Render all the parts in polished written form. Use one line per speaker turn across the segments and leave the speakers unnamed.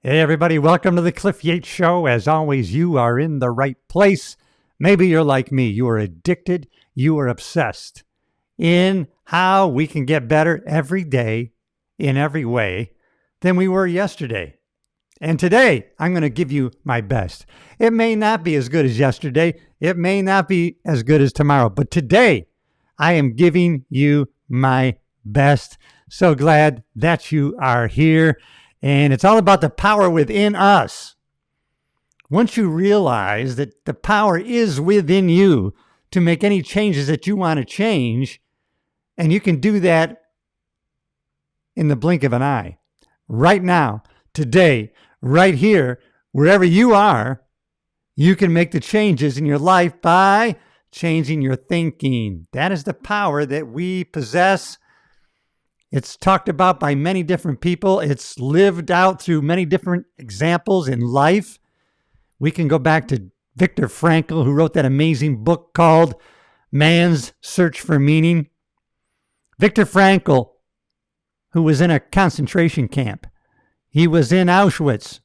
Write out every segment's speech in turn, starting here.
Hey, everybody, welcome to the Cliff Yates Show. As always, you are in the right place. Maybe you're like me. You are addicted. You are obsessed in how we can get better every day in every way than we were yesterday. And today, I'm going to give you my best. It may not be as good as yesterday. It may not be as good as tomorrow. But today, I am giving you my best. So glad that you are here. And it's all about the power within us. Once you realize that the power is within you to make any changes that you want to change, and you can do that in the blink of an eye, right now, today, right here, wherever you are, you can make the changes in your life by changing your thinking. That is the power that we possess. It's talked about by many different people. It's lived out through many different examples in life. We can go back to Viktor Frankl, who wrote that amazing book called Man's Search for Meaning. Viktor Frankl, who was in a concentration camp. He was in Auschwitz.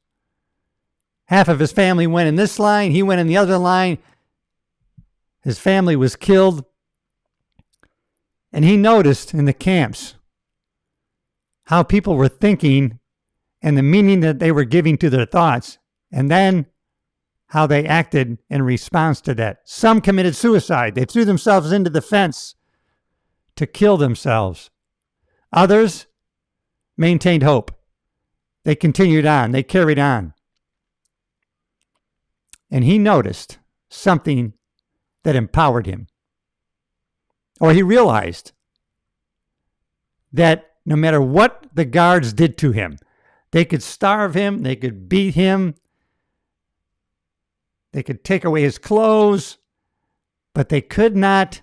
Half of his family went in this line. He went in the other line. His family was killed. And he noticed in the camps how people were thinking and the meaning that they were giving to their thoughts, and then how they acted in response to that. Some committed suicide. They threw themselves into the fence to kill themselves. Others maintained hope. They continued on. They carried on. And he noticed something that empowered him. Or he realized that no matter what the guards did to him, they could starve him, they could beat him, they could take away his clothes, but they could not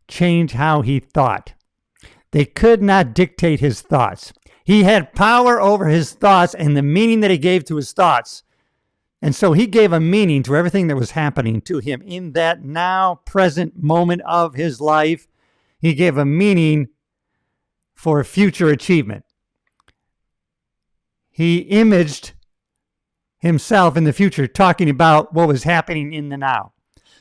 change how he thought. They could not dictate his thoughts. He had power over his thoughts and the meaning that he gave to his thoughts. And so he gave a meaning to everything that was happening to him in that now present moment of his life. He gave a meaning for future achievement. He imaged himself in the future, talking about what was happening in the now.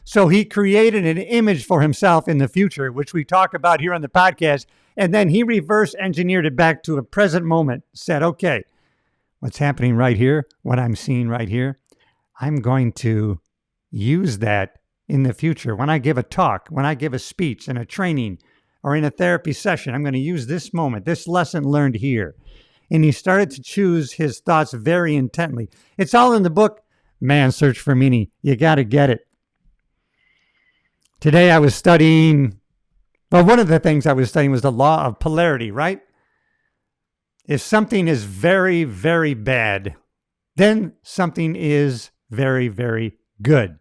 So he created an image for himself in the future, which we talk about here on the podcast, and then he reverse engineered it back to a present moment, said, okay, what's happening right here, what I'm seeing right here, I'm going to use that in the future. When I give a talk, when I give a speech and a training, or in a therapy session, I'm going to use this moment, this lesson learned here. And he started to choose his thoughts very intently. It's all in the book, Man's Search for Meaning. You got to get it. Today I was studying, one of the things I was studying was the law of polarity, right? If something is very, very bad, then something is very, very good.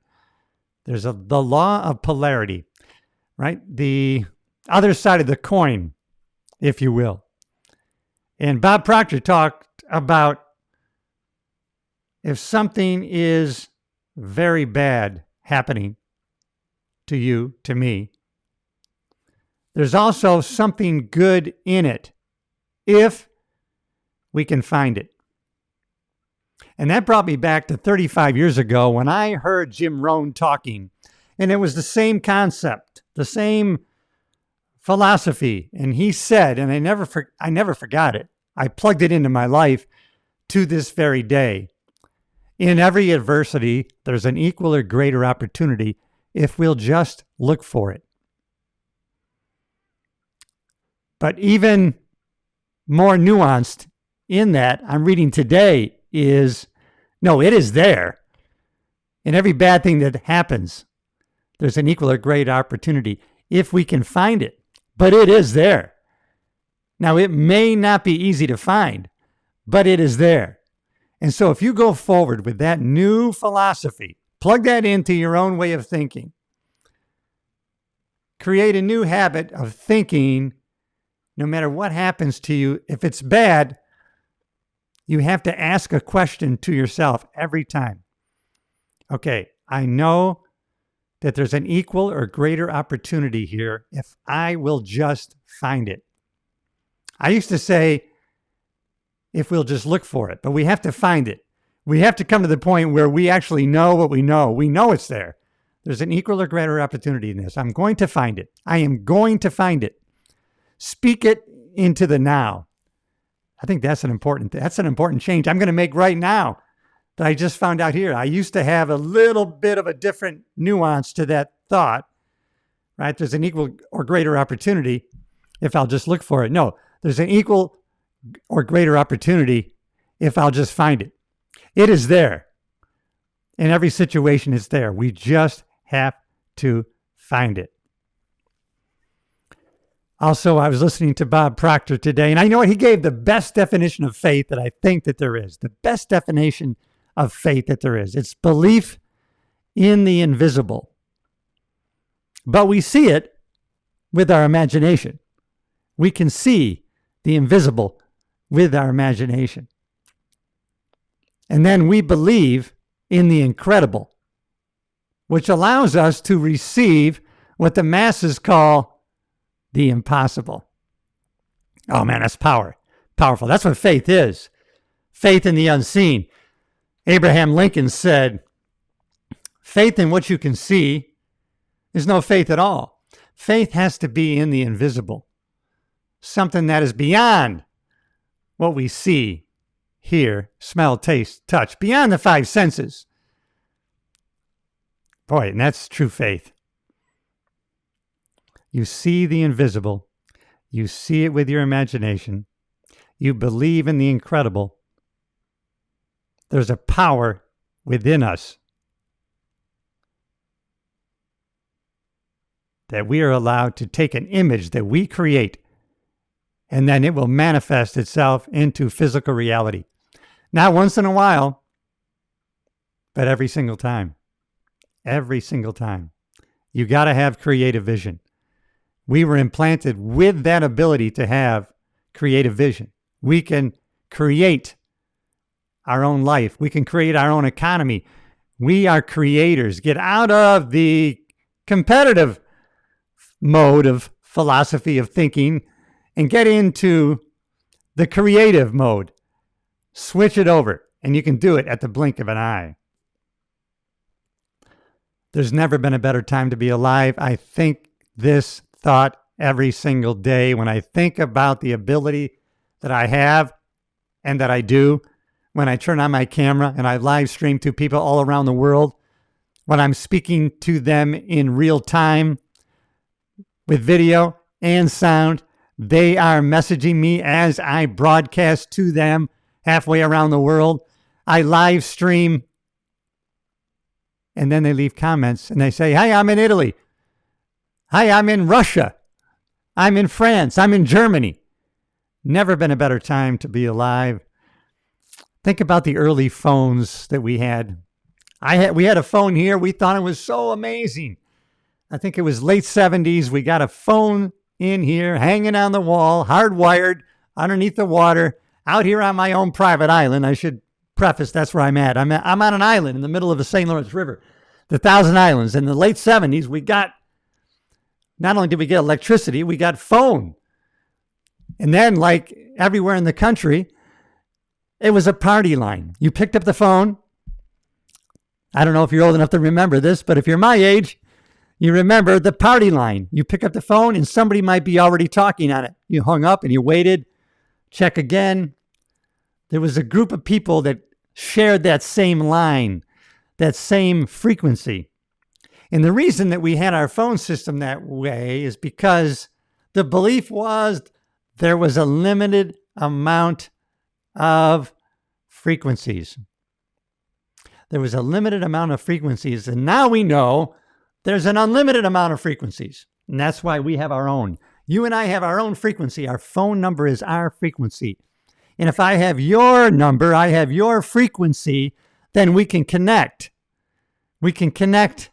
There's the law of polarity, right? The other side of the coin, if you will. And Bob Proctor talked about if something is very bad happening to you, to me, there's also something good in it if we can find it. And that brought me back to 35 years ago when I heard Jim Rohn talking. And it was the same concept, the same philosophy. And he said, and I never forgot it. I plugged it into my life to this very day. In every adversity, there's an equal or greater opportunity if we'll just look for it. But even more nuanced in that, I'm reading today is, no, it is there. In every bad thing that happens, there's an equal or great opportunity if we can find it. But it is there. Now, it may not be easy to find, but it is there. And so if you go forward with that new philosophy, plug that into your own way of thinking, create a new habit of thinking, no matter what happens to you, if it's bad, you have to ask a question to yourself every time. Okay, I know that there's an equal or greater opportunity here if I will just find it. I used to say, if we'll just look for it. But we have to find it. We have to come to the point where we actually know what we know. We know it's there. There's an equal or greater opportunity in this. I'm going to find it. I am going to find it. Speak it into the now. I think that's an important change I'm going to make right now that I just found out here. I used to have a little bit of a different nuance to that thought, right? There's an equal or greater opportunity if I'll just look for it. No, there's an equal or greater opportunity if I'll just find it. It is there. In every situation, it's there. We just have to find it. Also, I was listening to Bob Proctor today, and I know he gave the best definition of faith that I think that there is. The best definition of faith that there is. It's belief in the invisible. But we see it with our imagination. We can see the invisible with our imagination. And then we believe in the incredible, which allows us to receive what the masses call the impossible. Oh man, that's powerful. That's what faith is. Faith in the unseen. Abraham Lincoln said, faith in what you can see is no faith at all. Faith has to be in the invisible. Something that is beyond what we see, hear, smell, taste, touch, beyond the five senses. Boy, and that's true faith. You see the invisible. You see it with your imagination. You believe in the incredible. There's a power within us that we are allowed to take an image that we create, and then it will manifest itself into physical reality. Not once in a while, but every single time. Every single time. You got to have creative vision. We were implanted with that ability to have creative vision. We can create our own life. We can create our own economy. We are creators. Get out of the competitive mode of philosophy of thinking and get into the creative mode. Switch it over, and you can do it at the blink of an eye. There's never been a better time to be alive. I think this thought every single day when I think about the ability that I have and that I do when I turn on my camera and I live stream to people all around the world, when I'm speaking to them in real time with video and sound. They are messaging me as I broadcast to them halfway around the world. I live stream, and then they leave comments and they say, "Hi, I'm in Italy. Hi, I'm in Russia. I'm in France. I'm in Germany." Never been a better time to be alive. Think about the early phones that we had. We had a phone here. We thought it was so amazing. I think it was late 70s. We got a phone in here, hanging on the wall, hardwired underneath the water, out here on my own private island. I should preface that's where I'm at. I'm on an island in the middle of the St. Lawrence River, the Thousand Islands. In the late 70s, we got, not only did we get electricity, we got phone. And then, like everywhere in the country, it was a party line. You picked up the phone. I don't know if you're old enough to remember this, but if you're my age, you remember the party line. You pick up the phone and somebody might be already talking on it. You hung up and you waited. Check again. There was a group of people that shared that same line, that same frequency. And the reason that we had our phone system that way is because the belief was there was a limited amount of frequencies. There was a limited amount of frequencies, and now we know there's an unlimited amount of frequencies, and that's why we have our own. You and I have our own frequency. Our phone number is our frequency. And if I have your number, I have your frequency, then we can connect. We can connect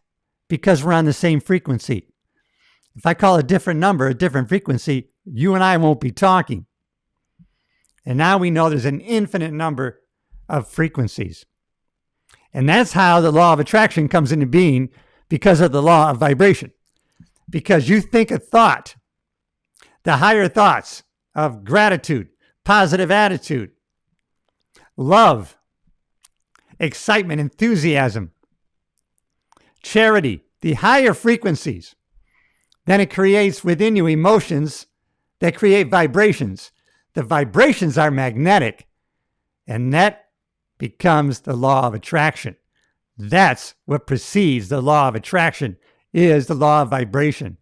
because we're on the same frequency. If I call a different number, a different frequency, you and I won't be talking. And now we know there's an infinite number of frequencies. And that's how the law of attraction comes into being, because of the law of vibration. Because you think a thought, the higher thoughts of gratitude, positive attitude, love, excitement, enthusiasm, charity, the higher frequencies, then it creates within you emotions that create vibrations. The vibrations are magnetic, and that becomes the law of attraction. That's what precedes the law of attraction, is the law of vibration.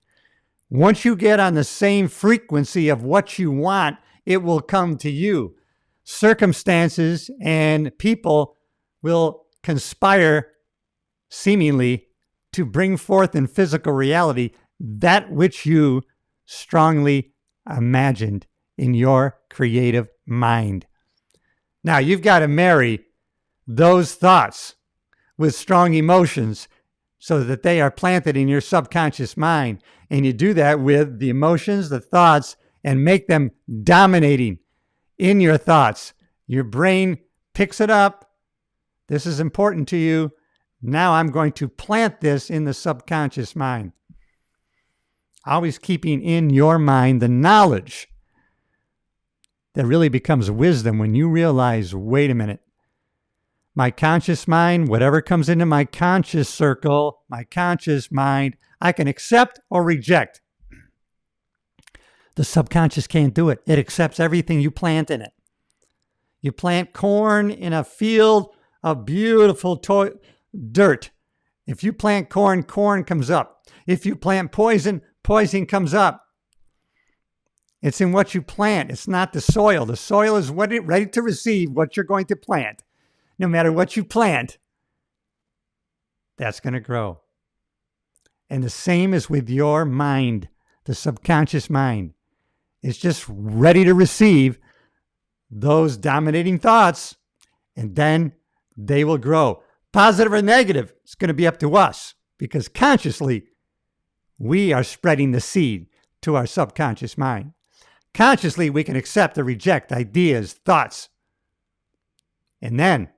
Once you get on the same frequency of what you want, it will come to you. Circumstances and people will conspire seemingly to bring forth in physical reality that which you strongly imagined in your creative mind. Now, you've got to marry those thoughts with strong emotions so that they are planted in your subconscious mind. And you do that with the emotions, the thoughts, and make them dominating in your thoughts. Your brain picks it up. This is important to you. Now I'm going to plant this in the subconscious mind. Always keeping in your mind the knowledge that really becomes wisdom when you realize, wait a minute, my conscious mind, whatever comes into my conscious circle, my conscious mind, I can accept or reject. The subconscious can't do it. It accepts everything you plant in it. You plant corn in a field of beautiful dirt. If you plant corn, corn comes up. If you plant poison, poison comes up. It's in what you plant. It's not the soil. The soil is ready to receive what you're going to plant. No matter what you plant, that's going to grow. And the same is with your mind, the subconscious mind. It's just ready to receive those dominating thoughts, and then they will grow. Positive or negative, it's going to be up to us, because consciously, we are spreading the seed to our subconscious mind. Consciously, we can accept or reject ideas, thoughts, and then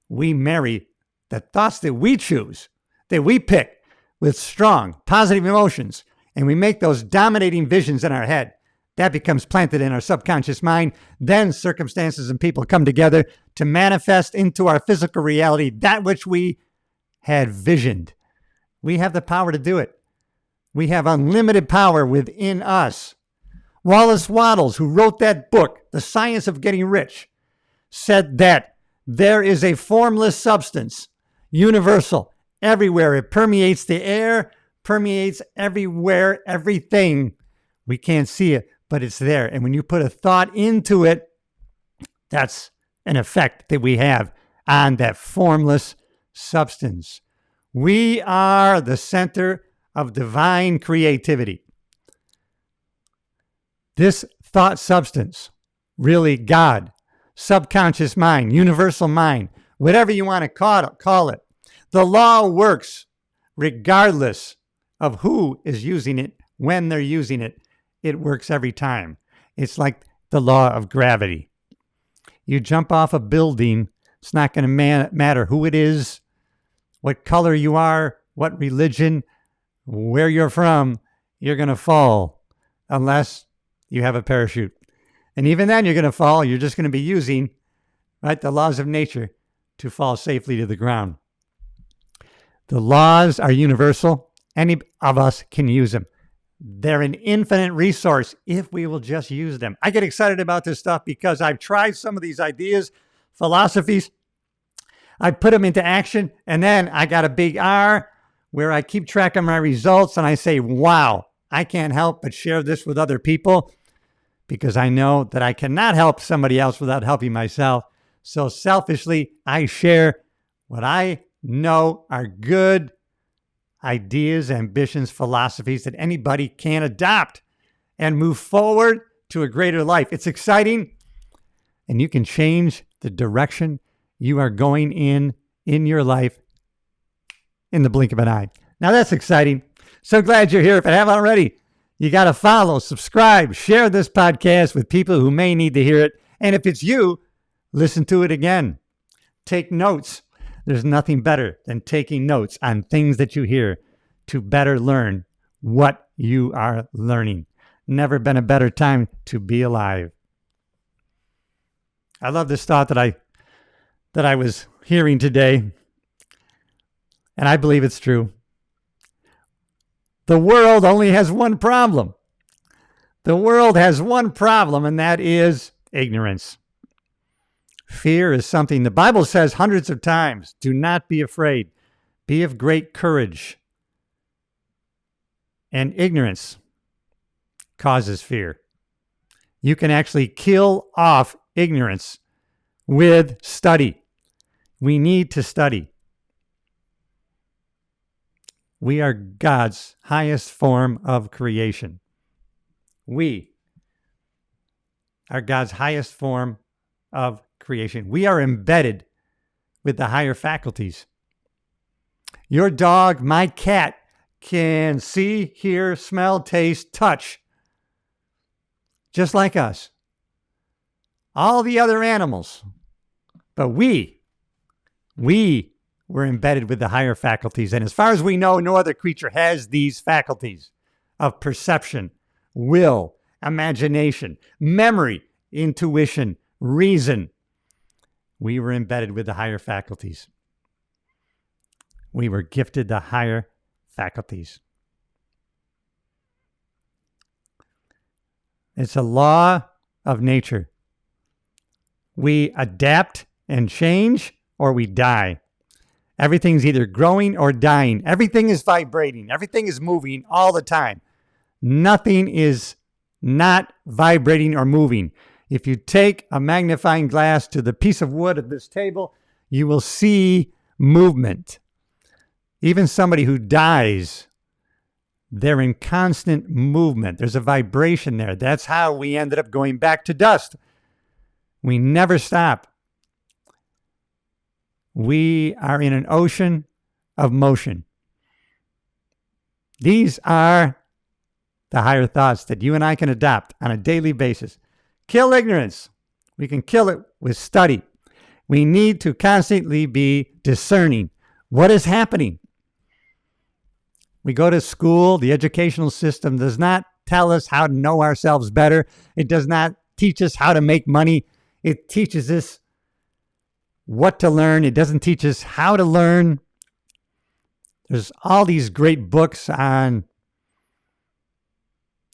we marry the thoughts that we choose, that we pick with strong, positive emotions, and we make those dominating visions in our head. That becomes planted in our subconscious mind. Then circumstances and people come together to manifest into our physical reality that which we had visioned. We have the power to do it. We have unlimited power within us. Wallace Wattles, who wrote that book, The Science of Getting Rich, said that there is a formless substance, universal, everywhere. It permeates the air, permeates everywhere, everything. We can't see it, but it's there. And when you put a thought into it, that's an effect that we have on that formless substance. We are the center of divine creativity. This thought substance, really God, subconscious mind, universal mind, whatever you want to call it. The law works regardless of who is using it, when they're using it. It works every time. It's like the law of gravity. You jump off a building, it's not going to matter who it is, what color you are, what religion, where you're from, you're going to fall unless you have a parachute. And even then you're going to fall. You're just going to be using, right, the laws of nature to fall safely to the ground. The laws are universal. Any of us can use them. They're an infinite resource if we will just use them. I get excited about this stuff because I've tried some of these ideas, philosophies. I put them into action, and then I got a big R where I keep track of my results, and I say, wow, I can't help but share this with other people because I know that I cannot help somebody else without helping myself. So selfishly, I share what I know are good ideas, ambitions, philosophies that anybody can adopt and move forward to a greater life. It's exciting, and you can change the direction you are going in your life in the blink of an eye. Now that's exciting. So glad you're here. If you haven't already, you got to follow, subscribe, share this podcast with people who may need to hear it. And if it's you, listen to it again. Take notes. There's nothing better than taking notes on things that you hear to better learn what you are learning. Never been a better time to be alive. I love this thought that I that I was hearing today, and I believe it's true. The world only has one problem. The world has one problem, and that is ignorance. Fear is something the Bible says hundreds of times. Do not be afraid. Be of great courage. And ignorance causes fear. You can actually kill off ignorance with study. We need to study. We are God's highest form of creation. We are God's highest form of creation. We are embedded with the higher faculties. Your dog, my cat, can see, hear, smell, taste, touch, just like us. All the other animals. But we were embedded with the higher faculties. And as far as we know, no other creature has these faculties of perception, will, imagination, memory, intuition, reason. We were embedded with the higher faculties. We were gifted the higher faculties. It's a law of nature. We adapt and change, or we die. Everything's either growing or dying. Everything is vibrating. Everything is moving all the time. Nothing is not vibrating or moving. If you take a magnifying glass to the piece of wood of this table, you will see movement. Even somebody who dies, they're in constant movement. There's a vibration there. That's how we ended up going back to dust. We never stop. We are in an ocean of motion. These are the higher thoughts that you and I can adopt on a daily basis. Kill ignorance. We can kill it with study. We need to constantly be discerning what is happening. We go to school. The educational system does not tell us how to know ourselves better. It does not teach us how to make money. It teaches us what to learn. It doesn't teach us how to learn. There's all these great books on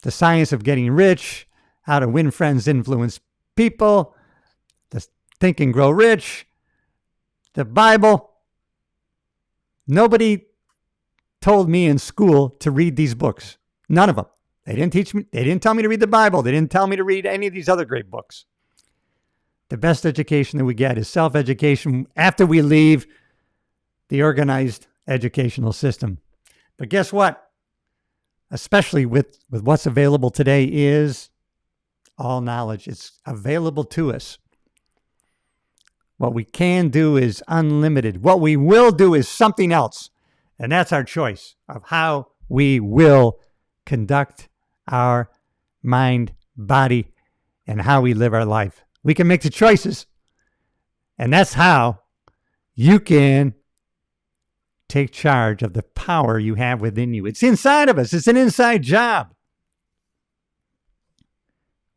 the science of getting rich, how to win friends, influence people, to Think and Grow Rich, the Bible. Nobody told me in school to read these books. None of them. They didn't teach me. They didn't tell me to read the Bible. They didn't tell me to read any of these other great books. The best education that we get is self-education after we leave the organized educational system. But guess what? Especially with what's available today is all knowledge. It's available to us. What we can do is unlimited. What we will do is something else. And that's our choice of how we will conduct our mind, body, and how we live our life. We can make the choices. And that's how you can take charge of the power you have within you. It's inside of us. It's an inside job.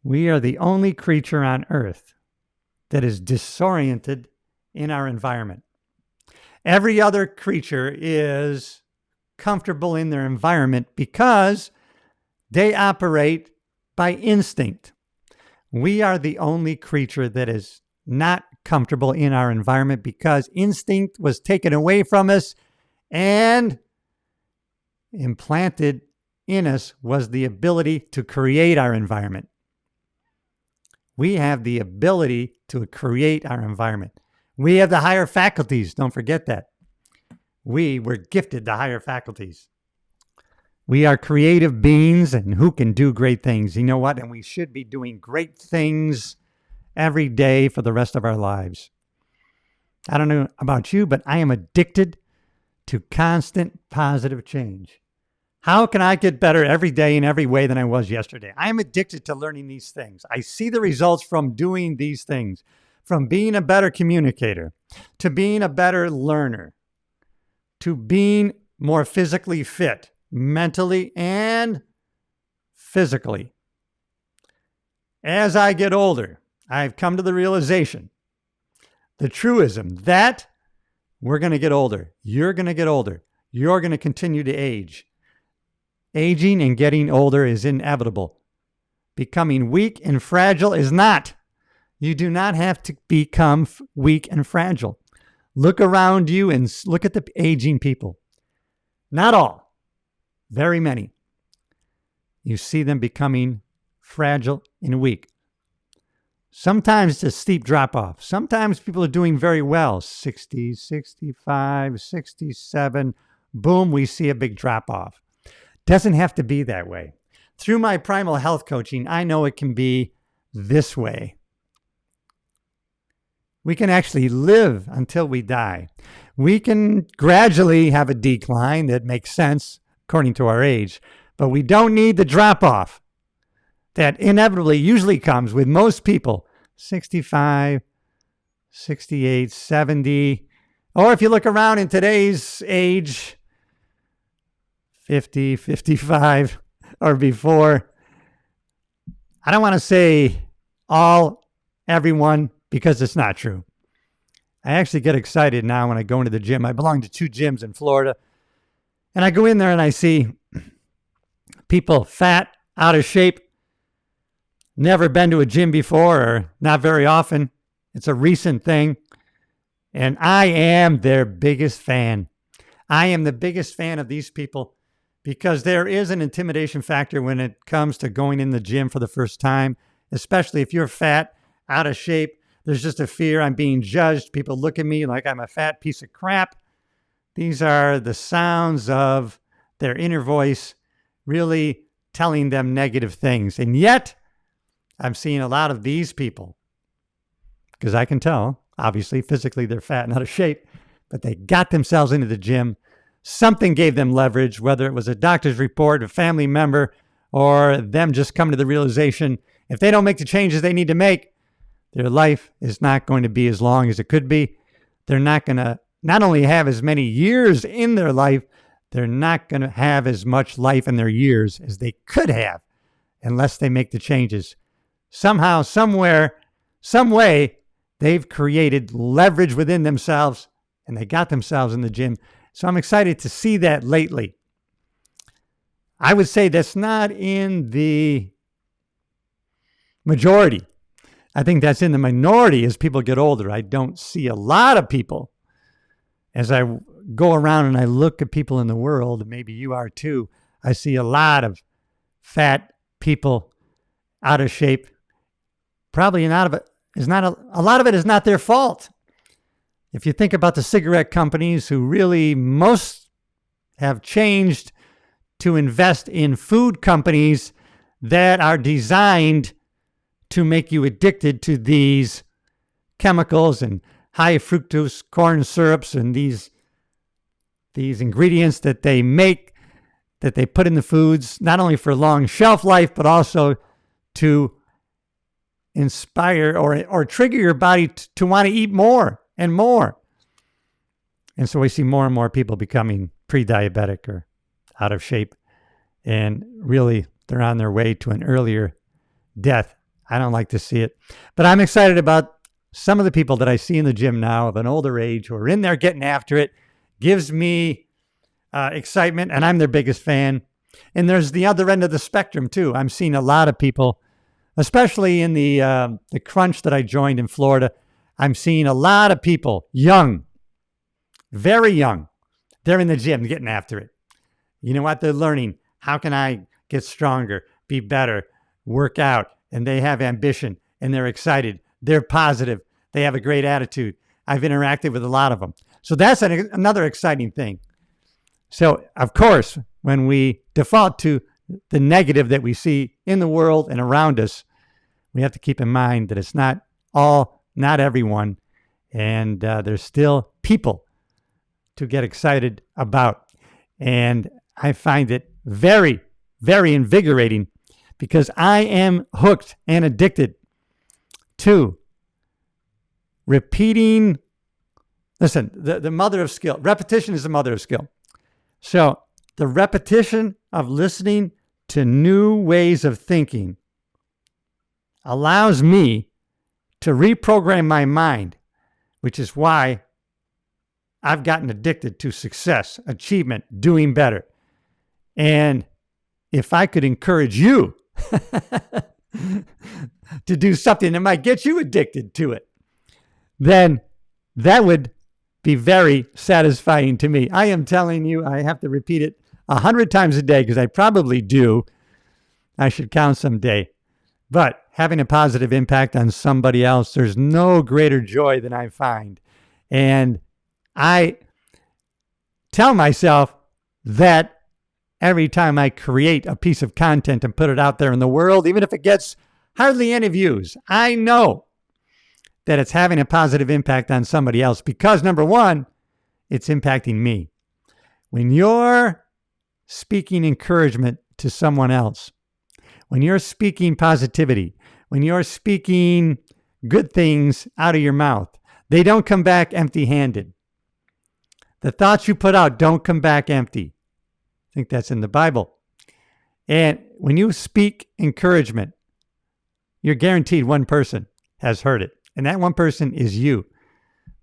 We are the only creature on earth that is disoriented in our environment. Every other creature is comfortable in their environment because they operate by instinct. We are the only creature that is not comfortable in our environment because instinct was taken away from us, and implanted in us was the ability to create our environment. We have the ability to create our environment. We have the higher faculties. Don't forget that. We were gifted the higher faculties. We are creative beings and who can do great things. You know what? And we should be doing great things every day for the rest of our lives. I don't know about you, but I am addicted to constant positive change. How can I get better every day in every way than I was yesterday? I am addicted to learning these things. I see the results from doing these things, from being a better communicator, to being a better learner, to being more physically fit, mentally and physically. As I get older, I've come to the realization the truism that we're going to get older. You're going to get older. You're going to continue to age. Aging and getting older is inevitable. Becoming weak and fragile is not. You do not have to become weak and fragile. Look around you and look at the aging people. Not all. Very many. You see them becoming fragile and weak. Sometimes it's a steep drop off. Sometimes people are doing very well. 60, 65, 67. Boom, we see a big drop off. Doesn't have to be that way. Through my primal health coaching, I know it can be this way. We can actually live until we die. We can gradually have a decline that makes sense according to our age, but we don't need the drop off that inevitably usually comes with most people, 65, 68, 70, or if you look around in today's age, 50, 55 or before. I don't want to say everyone, because it's not true. I actually get excited now when I go into the gym. I belong to 2 gyms in Florida, and I go in there and I see people fat, out of shape, never been to a gym before or not very often. It's a recent thing. And I am their biggest fan. I am the biggest fan of these people because there is an intimidation factor when it comes to going in the gym for the first time, especially if you're fat, out of shape. There's just a fear I'm being judged. People look at me like I'm a fat piece of crap. These are the sounds of their inner voice really telling them negative things. And yet, I'm seeing a lot of these people, because I can tell, obviously, physically they're fat and out of shape, but they got themselves into the gym. Something gave them leverage, whether it was a doctor's report, a family member, or them just coming to the realization, if they don't make the changes they need to make, their life is not going to be as long as it could be. They're not going to not only have as many years in their life, they're not going to have as much life in their years as they could have unless they make the changes. Somehow, somewhere, some way, they've created leverage within themselves and they got themselves in the gym. So I'm excited to see that lately. I would say that's not in the majority. I think that's in the minority as people get older. I don't see a lot of people. As I go around and I look at people in the world, maybe you are too, I see a lot of fat people out of shape. Probably a lot of it is not their fault. If you think about the cigarette companies who really most have changed to invest in food companies that are designed to make you addicted to these chemicals and high fructose corn syrups and these ingredients that they make, that they put in the foods, not only for long shelf life, but also to inspire or trigger your body to want to eat more and more. And so we see more and more people becoming pre-diabetic or out of shape. And really, they're on their way to an earlier death. I don't like to see it. But I'm excited about some of the people that I see in the gym now of an older age who are in there getting after it. Gives me excitement, and I'm their biggest fan. And there's the other end of the spectrum, too. I'm seeing a lot of people, especially in the crunch that I joined in Florida. I'm seeing a lot of people, young, very young. They're in the gym getting after it. You know what? They're learning. How can I get stronger, be better, work out? And they have ambition, and they're excited. They're positive. They have a great attitude. I've interacted with a lot of them. So that's another exciting thing. So, of course, when we default to the negative that we see in the world and around us, we have to keep in mind that it's not everyone, and there's still people to get excited about. And I find it very, very invigorating because I am hooked and addicted to repeating. Listen, the mother of skill. Repetition is the mother of skill. So the repetition of listening to new ways of thinking allows me to reprogram my mind which is why I've gotten addicted to success, achievement, doing better. And if I could encourage you to do something that might get you addicted to it, then that would be very satisfying to me. I am telling you, I have to repeat it 100 times a day because I probably do. I should count someday. But having a positive impact on somebody else, there's no greater joy than I find. And I tell myself that every time I create a piece of content and put it out there in the world, even if it gets hardly any views, I know that it's having a positive impact on somebody else because, number one, it's impacting me. When you're speaking encouragement to someone else, when you're speaking positivity, when you're speaking good things out of your mouth, they don't come back empty-handed. The thoughts you put out don't come back empty. I think that's in the Bible. And when you speak encouragement, you're guaranteed one person has heard it. And that one person is you.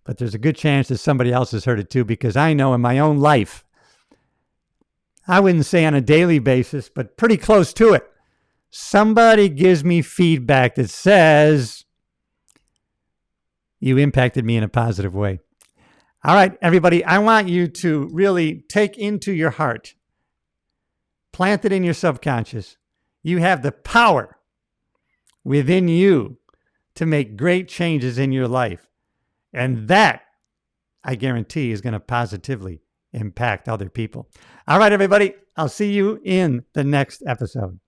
But there's a good chance that somebody else has heard it too, because I know in my own life, I wouldn't say on a daily basis, but pretty close to it, somebody gives me feedback that says, you impacted me in a positive way. All right, everybody, I want you to really take into your heart, plant it in your subconscious. You have the power within you to make great changes in your life. And that, I guarantee, is going to positively impact other people. All right, everybody, I'll see you in the next episode.